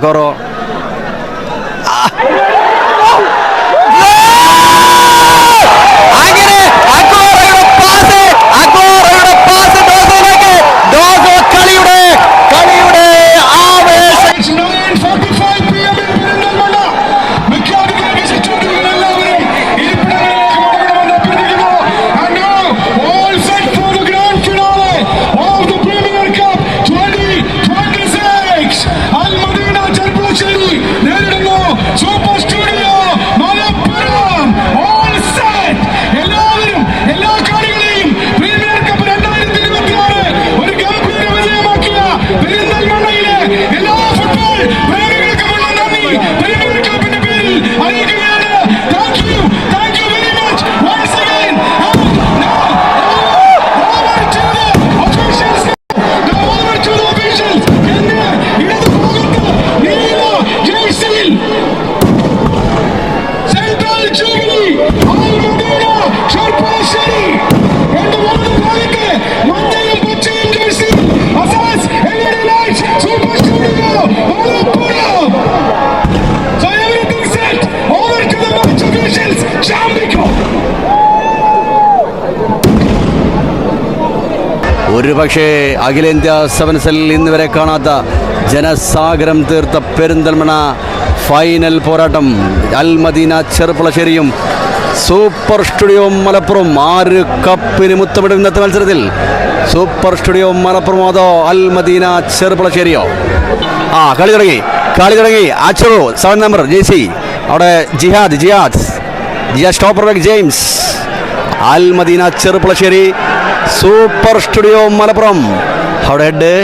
അക്കോറോ അങ്ങനെ അക്കോറയുടെ പാസ് ഡോസോയിലേക്ക്. ഡോസോ കളിയുടെ ആവേശം. ഒരു പക്ഷേ അഖിലേന്ത്യാ സെവൻസിൽ ഇന്ന് വരെ കാണാത്ത ജനസാഗരം തീർത്ത പെരിന്തൽമണ്ണ ഫൈനൽ പോരാട്ടം. അൽമദീന ചെറുപ്പുളശ്ശേരിയും സൂപ്പർ സ്റ്റുഡിയോ മലപ്പുറം. 6 കപ്പിന് മുത്തമിടും ഇന്നത്തെ മത്സരത്തിൽ. സൂപ്പർ സ്റ്റുഡിയോ മലപ്പുറം അതോ അൽമദീന ചെറുപ്പുളശ്ശേരിയോ? കളി തുടങ്ങി. അച്ചറു 7 നമ്പർ ജേസി. അവിടെ Jihad stopper back James. Almadina Cherpulassery super studio Malappuram. അവിടെ ഹെഡ്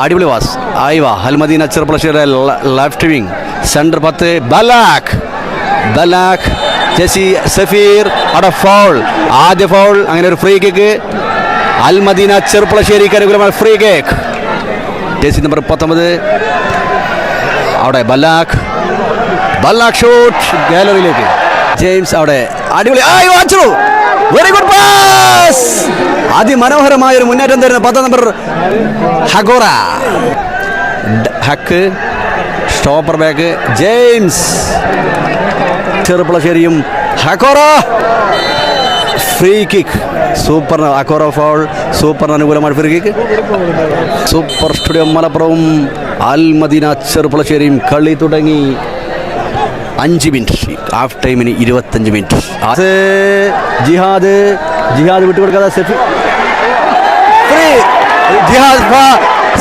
അടിപൊളി വാസ് ആയിവാ. അൽമദീന ചെറുപ്പുളശ്ശേരി ലെഫ്റ്റ് വിങ്. സെൻറ്റർ 10 ബലാഖ് ജെസി സഫീർ. അവിടെ ഫൗൾ, ആദ്യ ഫൗൾ. അങ്ങനെ ഒരു ഫ്രീ കിക്ക്. അൽമദീന ചെറുപ്പുളശ്ശേരിക്ക് അനുകൂലമായ ഫ്രീ കിക്ക്. ജെസി നമ്പർ 19. അവിടെ ബലാഖ് ഷൂട്ട് ഗാലറിയിലേക്ക്. ജെയിംസ് അവിടെ അടിപൊളി. Very good pass. അതിമനോഹരമായ ഒരു മുന്നേറ്റം തരുന്ന 10 നമ്പർ ഹഗോറ. ഹക്ക് സ്റ്റോപ്പർ ബാക്ക് ജെയിംസ്. ചെറുപ്പുളശ്ശേരിയും ഹഗോറ ഫ്രീ കിക്ക്. സൂപ്പർ ഹഗോറ ഫൗൾ. സൂപ്പറിന് അനുകൂലമായ ഫ്രീ കിക്ക്. സൂപ്പർ സ്റ്റുഡിയോ മലപ്പുറവും അൽമദീന ചെറുപ്പുളശ്ശേരിയും കളി തുടങ്ങി. 5 മിനിറ്റ്. ഹാഫ് ടൈമിന് 25 മിനിറ്റ്. ജിഹാദ് വിട്ടുകൊടുക്കാതെ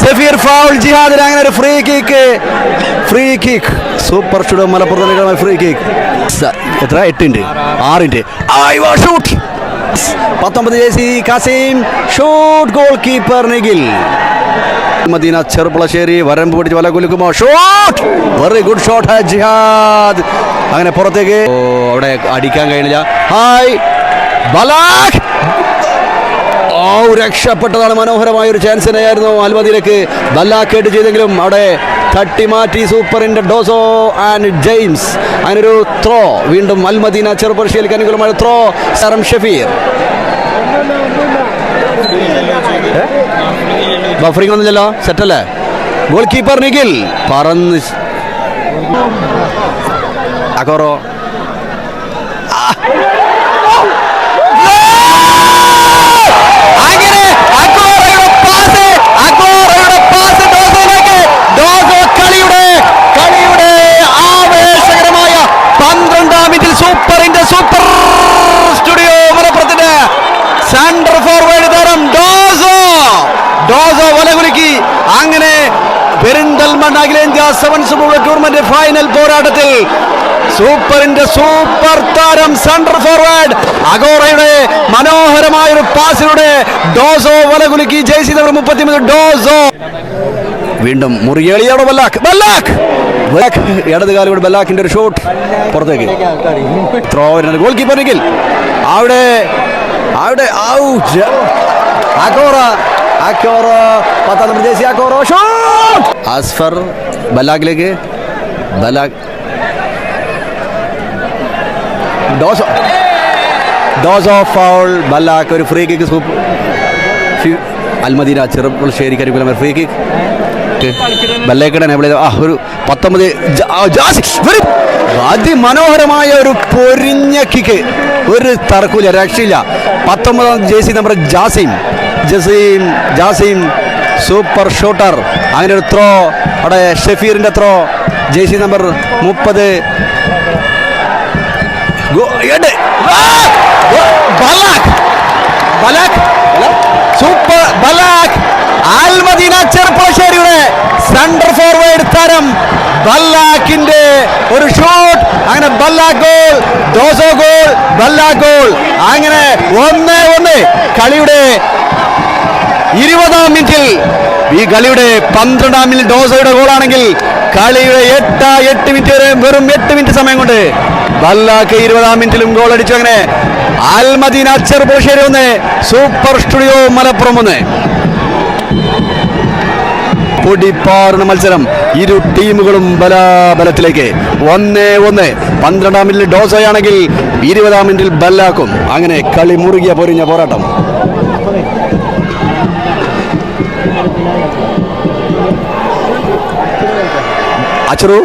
സഫീർ ഫൗൾ. ജിഹാദിന് അങ്ങനെ ഒരു free kick. Super studio Malappuram free kick. എത്ര 8 ഷൂട്ട്. 19 ജേസി Kasim shoot. Goal keeper Nikhil. Madina Cherpulassery വരമ്പ് പിടിച്ച് വല കുലുക്കുമോ? Shot. Very good shot. Jihad അങ്ങനെ പുറത്തേക്ക്. അവിടെ അടിക്കാൻ കഴിഞ്ഞില്ല. Hi Ballack. രക്ഷപ്പെട്ടതാണ്. മനോഹരമായ ഒരു ചാൻസിനായിരുന്നു അൽമദീനക്ക്. ബലാഖ് ഹെഡ് ചെയ്തെങ്കിലും അവിടെ തട്ടി മാറ്റി സൂപ്പറിന്റെ ഡോസോ ആൻഡ് ജെയിംസ്. അങ്ങനൊരു ത്രോ. വീണ്ടും അൽമദീന ചെറുപ്പുളശ്ശേരിക്ക് അനുകൂലമായ ത്രോ. സറം ഷഫീർ. ബഫറിംഗ് ഒന്നുമില്ലല്ലോ. സെറ്റല്ലേ? ഗോൾ കീപ്പർ നിഖിൽ പറന്ന്. അക്കോറോ അങ്ങനെ അക്കോറയുടെ പാസ് ഡോസോയിലേക്ക്. ഡോസോ കളിയുടെ ആവേശകരമായ 12ാം മിനിറ്റിൽ സൂപ്പർ സ്റ്റുഡിയോ മലപ്പുറത്തിന്റെ സെൻട്രൽ ഫോർവേഡ് താരം ഡോസോ വലകുലുക്കി. അങ്ങനെ പെരിന്തൽമണ്ണ അഖിലേന്ത്യാ സെവൻസ് ടൂർണമെന്റ് ഫൈനൽ പോരാട്ടത്തിൽ സൂപ്പർ താരം സെൻട്രൽ ഫോർവേഡ് അഗോറയുടെ മനോഹരമായ ഒരു പാസിലൂടെ ഡോസോ വലകുലുക്കി. Jersey number 33 ഡോസോ. വീണ്ടും മുറിയേളിയോടെ ബലാഖ് ഇടത് കാലുകൂടെ ബലാഖിന്റെ ഒരു ഷോട്ട് പുറത്തേക്ക്. ത്രോ. Goal keeper Nikhil. അവിടെ അഗോറ 10 നമ്പർ ജേഴ്സി അഗോറ ഷോട്ട്. അസ്ഫർ ബലാഖിലേക്ക്. ഡോസോ ഫൗൾ. ബലാഖ് ഒരു ഫ്രീ കിക്ക്. അൽമദീന ചെറുപ്പുളശ്ശേരിക്ക് അനുകൂലമായ ഫ്രീ കിക്ക്. ബല്ലേക്കട എനേബിൾ ചെയ്ത ഒരു 19 അതിമനോഹരമായ ഒരു പൊരിഞ്ഞ കിക്ക്, ഒരു തർക്കൂല, രക്ഷയില്ല. 19 jersey number Jasim super shooter. അങ്ങനെ ഒരു ത്രോ അവിടെ ഷെഫീറിന്റെ throw, jersey number 30 super Ballack. Almadina ചെർപ്പളശ്ശേരിയുടെ സെന്റർ ഫോർവേഡ് താരം ബല്ലാക്കിന്റെ ഒരു ഷോട്ട്. അങ്ങനെ ബല്ലാക്ക് ഗോൾ, ഡോസോ ഗോൾ, ബല്ലാക്ക് ഗോൾ. അങ്ങനെ 1-1 കളിയുടെ 20-ാം മിനിറ്റിൽ. ഈ കളിയുടെ 12-ാം മിനിറ്റ് ഡോസോയുടെ ഗോളാണെങ്കിൽ കളിയുടെ 8 മിനിറ്റ് വരെ വെറും 8 മിനിറ്റ് സമയം കൊണ്ട് ബല്ലാക്ക് 20-ാം മിനിറ്റിലും ഗോൾ അടിച്ചു. അങ്ങനെ അൽമദീന ചെറുപ്പളശ്ശേരി 1, സൂപ്പർ സ്റ്റുഡിയോ മലപ്പുറം 1. പൊടിപ്പാറുന്ന മത്സരം, ഇരു ടീമുകളും ബലാബലത്തിലേക്ക്. 1-1. 12-ാം മിനിറ്റിൽ ഡോസോയാണെങ്കിൽ 20-ാം മിനിറ്റിൽ ബല്ലാക്കും. അങ്ങനെ കളി മുറുകിയ പൊരിഞ്ഞ പോരാട്ടം. അച്ചറു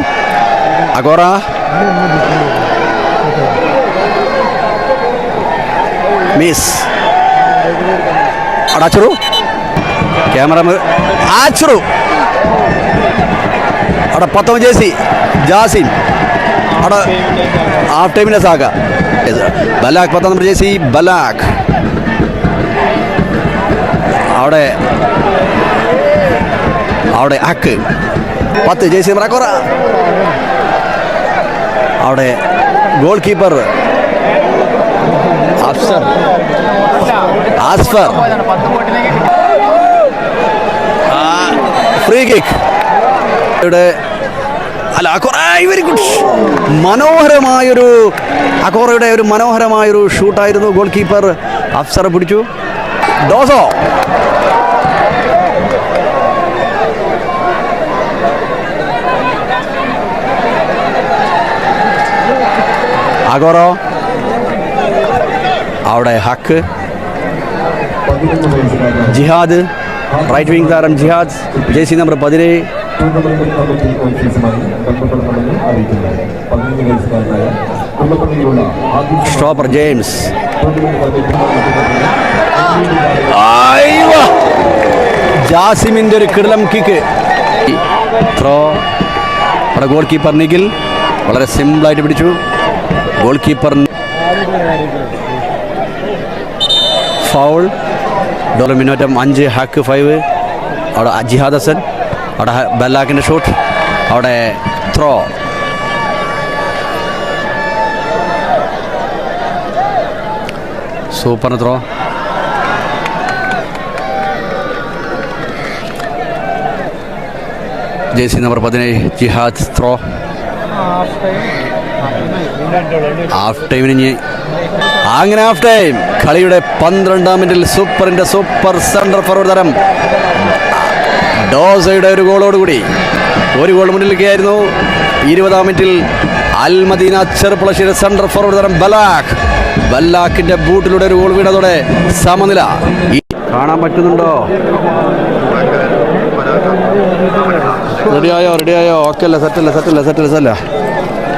അഗോറ മിസ് അടച്ചറു ക്യാമറ ആച്ചറു അവിടെ 19 ജേഴ്സി ജാസിം അവിടെ ഹാഫ് ടൈമിന്റെ സാക്ക ബലാക്ക് 19 ജേഴ്സി ബലാക്ക് അവിടെ ഹക്ക് 10 ജേഴ്സി നമ്പർ അക്കോറ. അവിടെ goal keeper Asfar. Free kick very good. മനോഹരമായൊരു അക്കോറയുടെ ഒരു മനോഹരമായൊരു ഷൂട്ടായിരുന്നു. ഗോൾ കീപ്പർ അഫ്സർ പിടിച്ചു. ഡോസോ അഗോറോ അവിടെ ഹക്ക്. ജിഹാദ് റൈറ്റ് വിംഗ് താരം Jihad, jersey number 17. Stopper James. ജാസിമിന്റെ ഒരു കിടലം കിക്ക്. ത്രോ അവിടെ ഗോൾ കീപ്പർ നിഖിൽ വളരെ സിമ്പിളായിട്ട് പിടിച്ചു. Goal keeper foul. Minute 5 Haq 5. അവിടെ ജിഹാദ് ഹസൻ. അവിടെ ബല്ലാക്കിൻ്റെ ഷൂട്ട്. അവിടെ throw. Super throw. Jersey number 17 Jihad throw. Half ടൈമിന് അങ്ങനെ ഹാഫ് ടൈം. കളിയുടെ 12-ാം മിനിറ്റിൽ സൂപ്പർ സെന്റർ ഫോർവേഡ് താരം ഡോസയുടെ ഒരു ഗോളോടുകൂടി ഒരു ഗോൾ മുന്നിലേക്കായിരുന്നു. 20-ാം മിനിറ്റിൽ അൽമദീന ചെറുപ്പളശ്ശേരി സെന്റർ ഫോർവേഡ് താരം ബല്ലാക്കിന്റെ ബൂട്ടിലൂടെ ഒരു ഗോൾ വീണതോടെ സമനില. കാണാൻ പറ്റുന്നുണ്ടോ? റെഡിയായോ? ഓക്കെ അല്ല, സെറ്റല്ല.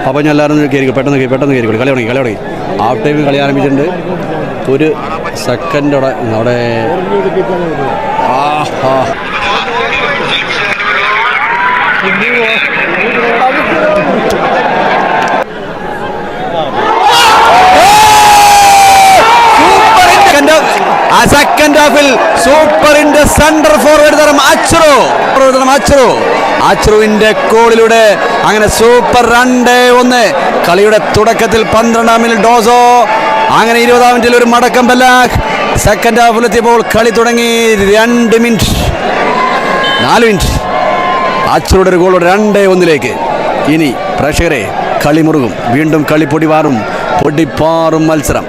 അപ്പോൾ ഞാൻ എല്ലാവരും കയറിക്കും, പെട്ടെന്ന് കയറിക്കോളൂ. കളി തുടങ്ങി. ഹാഫ് ടൈം കളി ആരംഭിച്ചിട്ടുണ്ട്. ഒരു സെക്കൻഡോടെ അവിടെ സെക്കൻഡ് ഹാഫിൽ സൂപ്പറിന്റെ സെന്റർ ഫോർവേഡ് താരം അച്രുവിന്റെ ഗോളിലൂടെ അങ്ങനെ സൂപ്പർ 2-1. കളിയുടെ തുടക്കത്തിൽ 12-ാം മിനിറ്റിൽ ഡോസോ. അങ്ങനെ 20-ാം മിനിറ്റിൽ ഒരു മടക്കം ബല്ലാക്ക്. സെക്കൻഡ് ഹാഫിലെത്തിയപ്പോൾ കളി തുടങ്ങി 4 മിനിറ്റ്. അച്രുയുടെ ഒരു ഗോൾ 2-1. ഇനി പ്രേക്ഷകരെ കളി മുറുകും. വീണ്ടും കളി പൊടിപ്പാറും മത്സരം.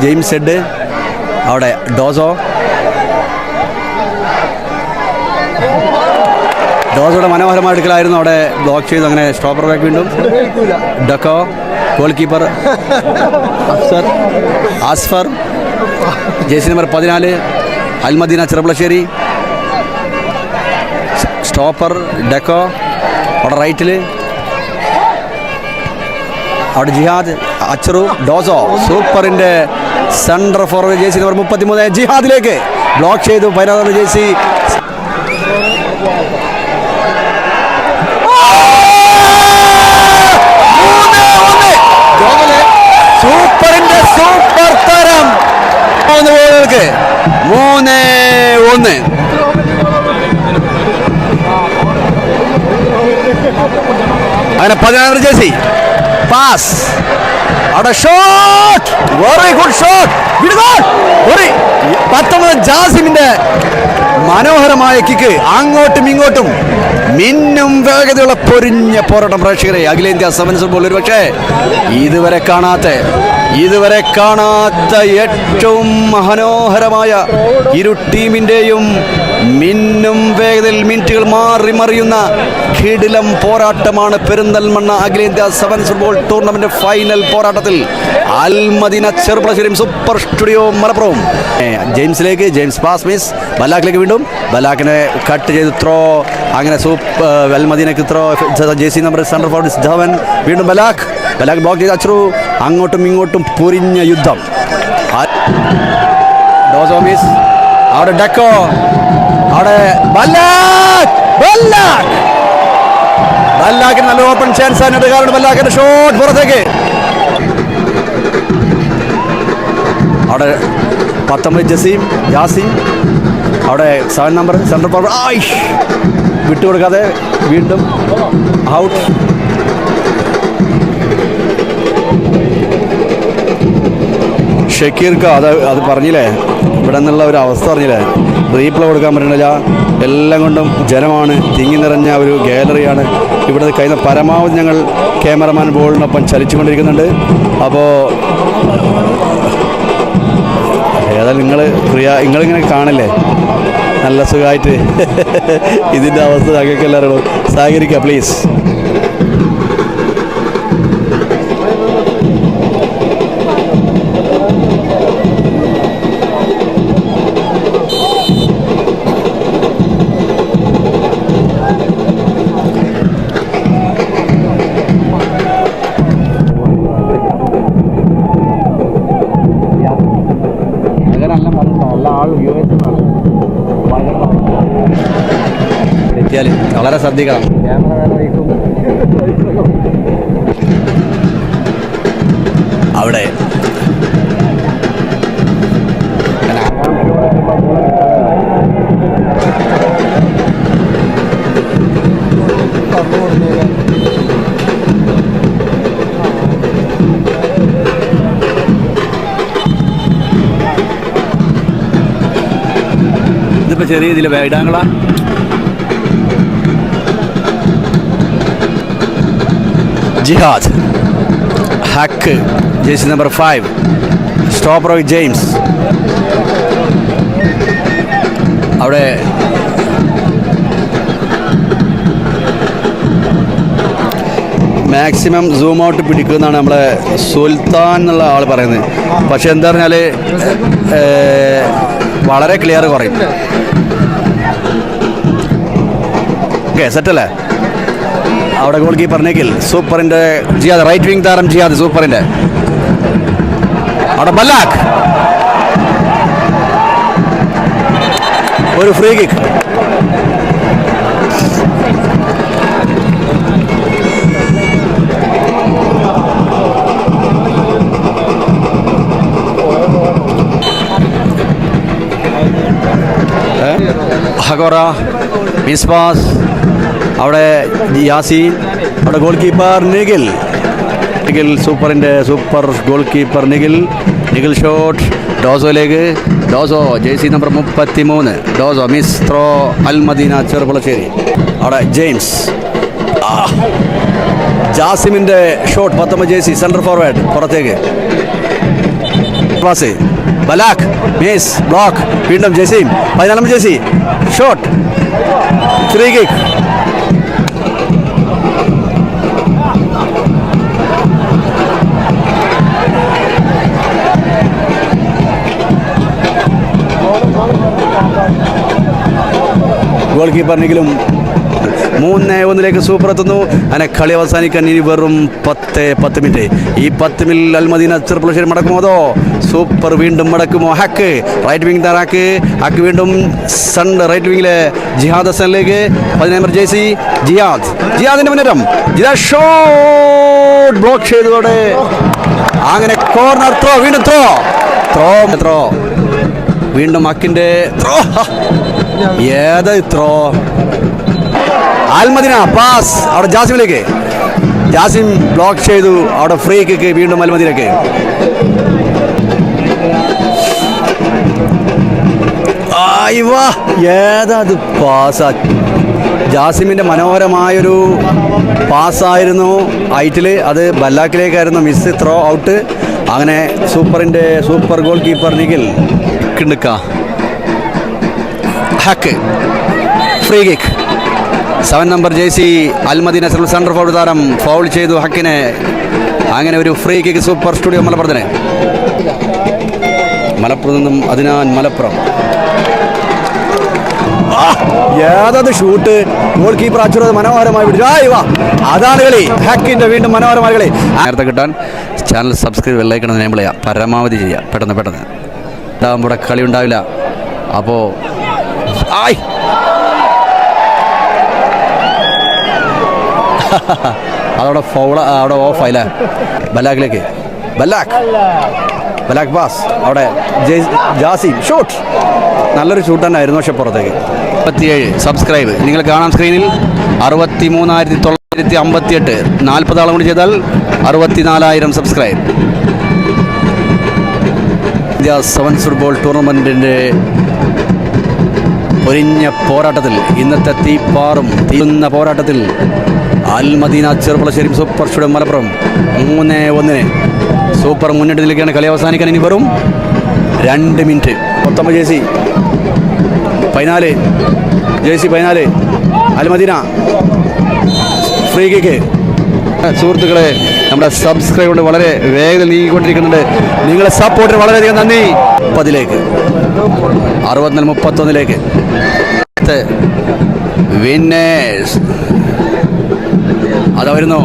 James head. അവിടെ ഡോസോയുടെ മനോഹരമായ എടുക്കലായിരുന്നു. അവിടെ ബ്ലോക്ക് ചെയ്തു. അങ്ങനെ സ്റ്റോപ്പർ ബാക്ക് വീണ്ടും Deco. Goal keeper Asfar. Jersey number 14 Almadina Cherpulassery. Stopper Deco. അവിടെ റൈറ്റിൽ അവിടെ ജിഹാദ്, അച്ചറു, ഡോസോ. സൂപ്പറിൻ്റെ സെൻട്രൽ ഫോർവേഡ് ജേഴ്സി നമ്പർ 33 ജിഹാദിലേക്ക് ബ്ലോക്ക് ചെയ്തു. 16 ജേഴ്സി സൂപ്പറിൻ്റെ സൂപ്പർ താരം 3 ഗോളുകൾക്ക് 3-1. അങ്ങനെ 16 ജേഴ്സി പാസ്. അവിടെ ഷോട്ട്, വെരി ഗുഡ് ഷോട്ട്. 19 ജാസിമിന്റെ മനോഹരമായ കിക്ക്. അങ്ങോട്ടും ഇങ്ങോട്ടും മിന്നും വേഗതയുള്ള പൊരിഞ്ഞ പോരാട്ടം. പ്രേക്ഷകരെ, അഖിലേന്ത്യാ സെവൻസ് ഫുട്ബോൾ ഒരു പക്ഷേ ഇതുവരെ കാണാത്ത ഏറ്റവും മനോഹരമായ ഇരു ടീമിൻ്റെയും മിന്നും വേഗതയിൽ മിനിറ്റുകൾ മാറി മറിയുന്ന കിടിലം പോരാട്ടമാണ് പെരിന്തൽമണ്ണ അഖിലേന്ത്യാ സെവൻസ് ഫുട്ബോൾ ടൂർണമെന്റ് ഫൈനൽ പോരാട്ടത്തിൽ അൽ മദീന ചെറുപ്പളശ്ശേരിയും സൂപ്പർ സ്റ്റുഡിയോ മലപ്പുറവും. ജെയിംസിലേക്ക്, ജെയിംസ് പാസ് മിസ്. ബലാക്കിലേക്ക് വീണ്ടും ബലാക്കിനെ കട്ട് ചെയ്ത് ത്രോ. അങ്ങനെ അൽ മദീനക്ക് throw. Jersey number central forward Dhawan. വീണ്ടും ബലാക്ക് ബ്ലോക്ക് ചെയ്ത് അച്രു. അങ്ങോട്ടും ഇങ്ങോട്ടും പൊരിഞ്ഞ യുദ്ധം. ഡോസോ മിസ്. അവിടെ ഡെക്കോ. അവിടെ ബല്ലാക്കിന് നല്ല ഓപ്പൺ ചാൻസ് ആണ്. കാരണം ബല്ലാക്കിന്റെ ഷോട്ട് പുറത്തേക്ക്. അവിടെ 19 ജാസിം. അവിടെ 7 നമ്പർ സെൻട്രൽ ഫോർവേഡ് വിട്ടുകൊടുക്കാതെ വീണ്ടും ഔട്ട്. ഷക്കീർക്ക് അത് പറഞ്ഞില്ലേ, ഇവിടെ നിന്നുള്ള ഒരു അവസ്ഥ പറഞ്ഞില്ലേ, റീപ്ലേ കൊടുക്കാൻ പറ്റുന്നില്ല. എല്ലാം കൊണ്ടും ജനമാണ്, തിങ്ങി നിറഞ്ഞ ഒരു ഗാലറിയാണ്. ഇവിടെ കഴിഞ്ഞ പരമാവധി ഞങ്ങൾ ക്യാമറമാൻ ബോളിനൊപ്പം ചലിച്ചുകൊണ്ടിരിക്കുന്നുണ്ട്. അപ്പോൾ ഏതായാലും നിങ്ങളിങ്ങനെ കാണില്ലേ, നല്ല സുഖമായിട്ട് ഇതിൻ്റെ അവസ്ഥ ഞങ്ങൾക്ക് എല്ലാവരും സഹകരിക്കുക പ്ലീസ്. എത്തിയാൽ വളരെ ശ്രദ്ധിക്കണം. അവിടെ ഇതിപ്പോൾ ചെറിയ ഇതിൽ വേടാങ്കള. Jihad Haq, jersey number 5 stopper James. അവിടെ മാക്സിമം സൂം ഔട്ട് പിടിക്കുമെന്നാണ് നമ്മളെ സുൽത്താൻ എന്നുള്ള ആൾ പറയുന്നത്. പക്ഷെ എന്താ പറഞ്ഞാൽ വളരെ ക്ലിയർ കുറയും. ഓക്കെ, സെറ്റല്ലേ? അവിടെ ഗോൾ കീപ്പർ നിഖിൽ. സൂപ്പറിൻ്റെ ജിയാദ്, റൈറ്റ് വിങ് താരം ജിയാദ് സൂപ്പറിൻ്റെ. അവിടെ ബല്ലാക്ക്, ഒരു ഫ്രീ കിക്ക്. ഹഗോറ മിസ് പാസ്. അവിടെ യാസീൻ. അവിടെ ഗോൾ കീപ്പർ നിഖിൽ സൂപ്പറിൻ്റെ super goal keeper Nikhil shot. ഡോസോയിലേക്ക്. ഡോസോ ജേഴ്സി നമ്പർ 33 ഡോസോ മിസ് ത്രോ. അൽ മദീന ചെറുപ്പളശ്ശേരി. അവിടെ ജെയിംസ്. ജാസിമിൻ്റെ ഷോട്ട്. 19 ജേഴ്സി സെൻട്രൽ ഫോർവേഡ് പുറത്തേക്ക് പാസ്. Ballack miss block. വീണ്ടും Jasim. 14 jersey shot. Free kick. Goal keeper നിഖിലും 3-1 സൂപ്പർ എത്തുന്നു. അങ്ങനെ കളി അവസാനിക്കാൻ ഇനി വെറും 10 മിനിറ്റ്. ഈ 10 മിനിറ്റിൽ അൽമദീന ചെറുപ്പുളശ്ശേരി മടക്കുമോ അതോ സൂപ്പർ വീണ്ടും മടക്കുമോ? ഹക്ക് റൈറ്റ് വിങ് തറാക്ക് ഹക്ക് വീണ്ടും റൈറ്റ് വിങ്ങിലെ ജിഹാദ് ഹസനിലേക്ക് 15 നമ്പർ ജേഴ്സി ജിഹാദിന്റെ മുന്നേറ്റം. ജിഹാദ് ഷോട്ട് ബ്ലോക്ക് ചെയ്തതോടെ അങ്ങനെ കോർണർ ത്രോ വീണ്ടും ത്രോ വീണ്ടും ഹക്കിന്റെ ത്രോ. ഏത് ത്രോ? അൽമദീന പാസ് അവിടെ ജാസിമിലേക്ക്. ജാസിം ബ്ലോക്ക് ചെയ്തു. അവിടെ ഫ്രീ കിക്ക് വീണ്ടും അൽമദീനക്ക്. ഏതാത് പാസ്? ജാസിമിൻ്റെ മനോഹരമായൊരു പാസ്സായിരുന്നു ഹൈറ്റിൽ. അത് ബല്ലാക്കിലേക്കായിരുന്നു മിസ്. Throw out. അങ്ങനെ super goal keeper Nikhil Haq free kick. 7 number jersey Al Madina central forward താരം ഫൗൾ ചെയ്തു ഹക്കിനെ. അങ്ങനെ ഒരു ഫ്രീ കിക്ക് സൂപ്പർ സ്റ്റുഡിയോ മലപ്പുറത്തിന്. മലപ്പുറത്ത് നിന്നും അതിനാൻ മലപ്പുറം. ഏതത് ഷൂട്ട്! ഗോൾ കീപ്പർ അച്ചുറത് മനോഹരമായി പിടിച്ചു. അതാണ് കളി. ഹക്കിന്റെ വീണ്ടും മനോഹരമായ കളി. നേരത്തെ കിട്ടാൻ ചാനൽ സബ്സ്ക്രൈബ് വെള്ളൈക്കണം എനേബിൾ ചെയ്യുക. പരമാവധി ചെയ്യുക. പെട്ടെന്ന് ഉണ്ടാകുമ്പോൾ കളി ഉണ്ടാവില്ല. അപ്പോൾ അതവിടെ അവിടെ ഓഫായില്ലേ? ബലാക്കിലേക്ക് ബലാക്ക് പാസ്. അവിടെ ജാസിം ഷൂട്ട്. നല്ലൊരു ഷൂട്ട് തന്നെ ആയിരുന്നു. പക്ഷെ പുറത്തേക്ക്. 57 സബ്സ്ക്രൈബ് നിങ്ങൾ കാണാം സ്ക്രീനിൽ. 63,958. 40 ആളും കൂടി ചെയ്താൽ 64,000 സബ്സ്ക്രൈബ്. ഇന്ത്യ സെവൻസ് ഫുട്ബോൾ ടൂർണമെൻറ്റിൻ്റെ പൊരിഞ്ഞ പോരാട്ടത്തിൽ, ഇന്നത്തെ തീരുന്ന പോരാട്ടത്തിൽ Al Madina Cherpulassery super studio Malappuram 3-1 super മുന്നേറ്റത്തിലേക്കാണ്. കളി അവസാനിക്കാൻ ഇനി വെറും 2 minute. 19 jersey 14 Al Madina free kick. സുഹൃത്തുക്കളെ, നമ്മുടെ സബ്സ്ക്രൈബ് കൊണ്ട് വളരെ വേഗത്തിൽ നീങ്ങിക്കൊണ്ടിരിക്കുന്നുണ്ട്. നിങ്ങളെ സപ്പോർട്ടിന് വളരെയധികം നന്ദി. 10ലേക്ക് 64-31 വിന്നേഴ്സ് അതാ വരുന്നു.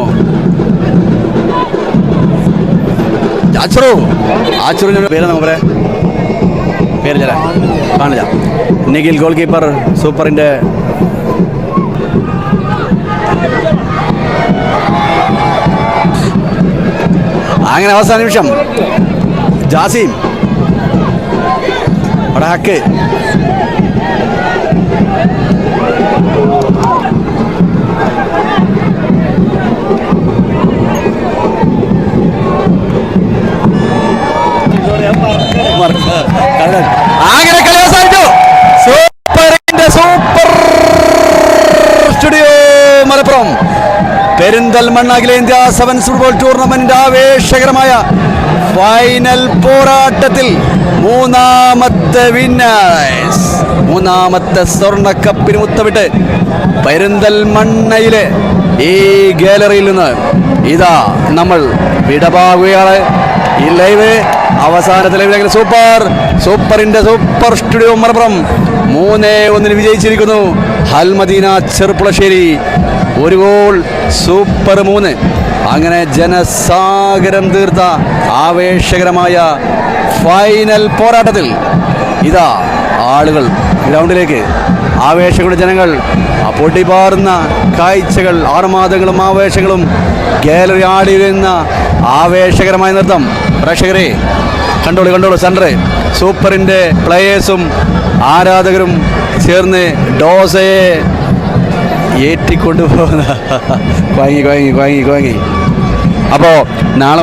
ആച്ചുറിൻ്റെ പേര് നമ്മുടെ പേര് കാണില്ല. നിഖിൽ ഗോൾ കീപ്പർ സൂപ്പറിൻ്റെ. അങ്ങനെ അവസാന നിമിഷം ജാസിം അവിടെ ഹക്ക്. അങ്ങനെ കളി അവസാനിച്ചു. സൂപ്പർ സ്റ്റുഡിയോ മലപ്പുറം പെരിന്തൽമണ്ണ അഖിലേന്ത്യാ സെവൻസ് ഫുട്ബോൾ ടൂർണമെന്റിന്റെ ആവേശകരമായ ഫൈനൽ പോരാട്ടത്തിൽ മൂന്നാമത്തെ സ്വർണ്ണ കപ്പിന് മുത്തമിട്ട് പെരിന്തൽമണ്ണയിലെ ഈ ഗാലറിയിൽ നിന്ന് ഇതാ നമ്മൾ വിടവാങ്ങുകയാണ്. ഈ ലൈവ് അവസാനത്തിലെ സൂപ്പറിന്റെ സൂപ്പർ സ്റ്റുഡിയോ മലപ്പുറം 3-1 വിജയിച്ചിരിക്കുന്നു. Al Madina Cherpulassery 1 goal super 3. അങ്ങനെ ജനസാഗരം തീർത്ത ആവേശകരമായ ഫൈനൽ പോരാട്ടത്തിൽ ഇതാ ആളുകൾ ഗ്രൗണ്ടിലേക്ക്. ആവേശങ്ങളുടെ ജനങ്ങൾ, പൊട്ടിപ്പാറുന്ന കാഴ്ചകൾ, ആർമാദങ്ങളും ആവേശങ്ങളും, ഗാലറി ആടി വരുന്ന ആവേശകരമായ നൃത്തം. പ്രേക്ഷകരെ കണ്ടോളൂ. സെൻറ്റർ സൂപ്പറിൻ്റെ പ്ലേയേഴ്സും ആരാധകരും ചേർന്ന് ഡോസയെ ഏറ്റിക്കൊണ്ടുപോകുന്ന വാങ്ങി. അപ്പോൾ നാളെ